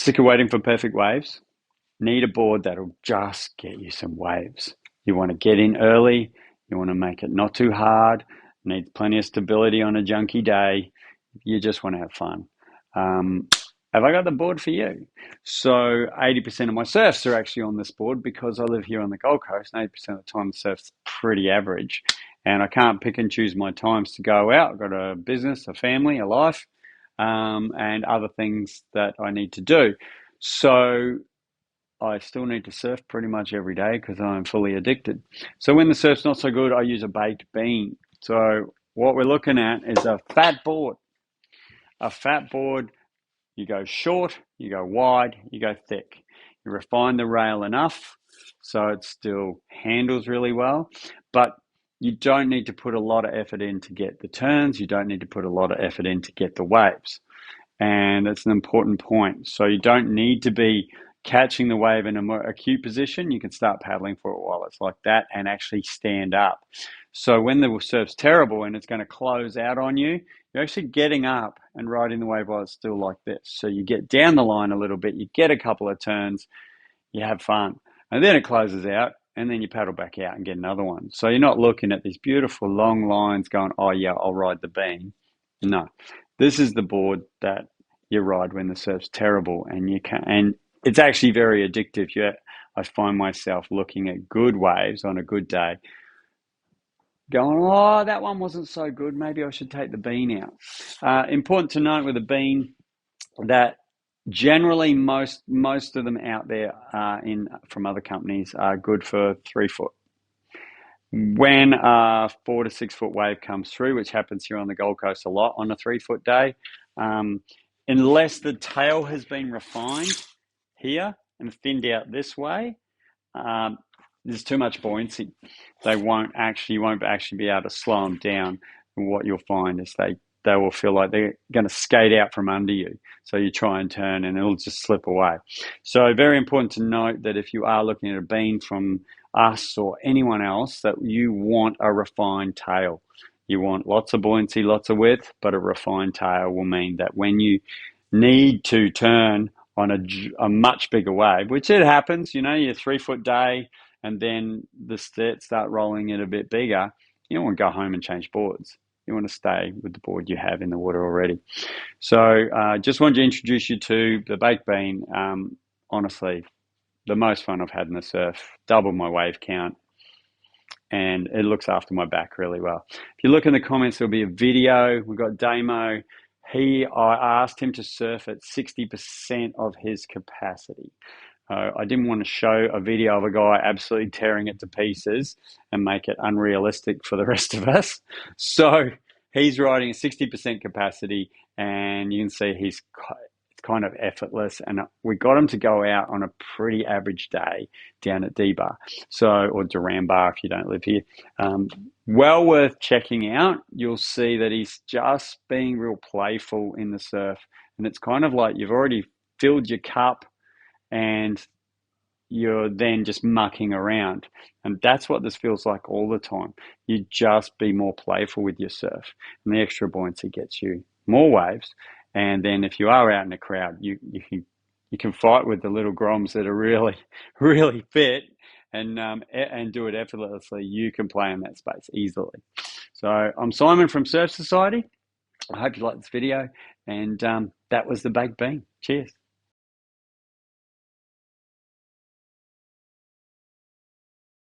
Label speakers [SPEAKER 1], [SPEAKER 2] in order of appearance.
[SPEAKER 1] Sick of waiting for perfect waves? Need a board that'll just get you some waves. You want to get in early. You want to make it not too hard. Needs plenty of stability on a junky day. You just want to have fun. Um, have I got the board for you? So 80% of my surfs are actually on this board because I live here on the Gold Coast, and 80% of the time the surf's pretty average. And I can't pick and choose my times to go out. I've got a business, a family, a life, and other things that I need to do. So I still need to surf pretty much every day because I'm fully addicted. So when the surf's not so good, I use a baked bean. So what we're looking at is a fat board. A fat board, you go short, you go wide, you go thick. You refine the rail enough so it still handles really well, but you don't need to put a lot of effort in to get the turns. You don't need to put a lot of effort in to get the waves. And that's an important point. So you don't need to be catching the wave in a more acute position. You can start paddling for a while it's like that and actually stand up. So when the surf's terrible and it's going to close out on you, you're actually getting up and riding the wave while it's still like this. So you get down the line a little bit, you get a couple of turns, you have fun. And then it closes out and then you paddle back out and get another one. So you're not looking at these beautiful long lines going, oh yeah, I'll ride the beam. No, this is the board that you ride when the surf's terrible, and you can, and it's actually very addictive. I find myself looking at good waves on a good day, going, oh, that one wasn't so good. Maybe I should take the bean out. Important to note with a bean that generally most of them out there from other companies are good for 3 foot. When a 4 to 6 foot wave comes through, which happens here on the Gold Coast a lot on a 3 foot day, unless the tail has been refined here and thinned out this way, there's too much buoyancy. You won't actually be able to slow them down. And what you'll find is they will feel like they're going to skate out from under you. So you try and turn and it'll just slip away. So very important to note that if you are looking at a bean from us or anyone else, that you want a refined tail. You want lots of buoyancy, lots of width, but a refined tail will mean that when you need to turn on a much bigger wave, which it happens, your 3 foot day, and then the start rolling it a bit bigger, you don't want to go home and change boards. You want to stay with the board you have in the water already. So just wanted to introduce you to the baked bean. Honestly, the most fun I've had in the surf, double my wave count, and it looks after my back really well. If you look in the comments, there'll be a video. We've got Damo. I asked him to surf at 60% of his capacity. I didn't want to show a video of a guy absolutely tearing it to pieces and make it unrealistic for the rest of us. So he's riding at 60% capacity, and you can see it's kind of effortless. And we got him to go out on a pretty average day down at D-Bar, or Duran Bar if you don't live here. Well worth checking out. You'll see that he's just being real playful in the surf. And it's kind of like you've already filled your cup and you're then just mucking around. And that's what this feels like all the time. You just be more playful with your surf. And the extra buoyancy gets you more waves. And then if you are out in a crowd, you can fight with the little groms that are really, really fit and do it effortlessly. You can play in that space easily. So I'm Simon from Surf Society. I hope you liked this video. And that was the baked bean. Cheers.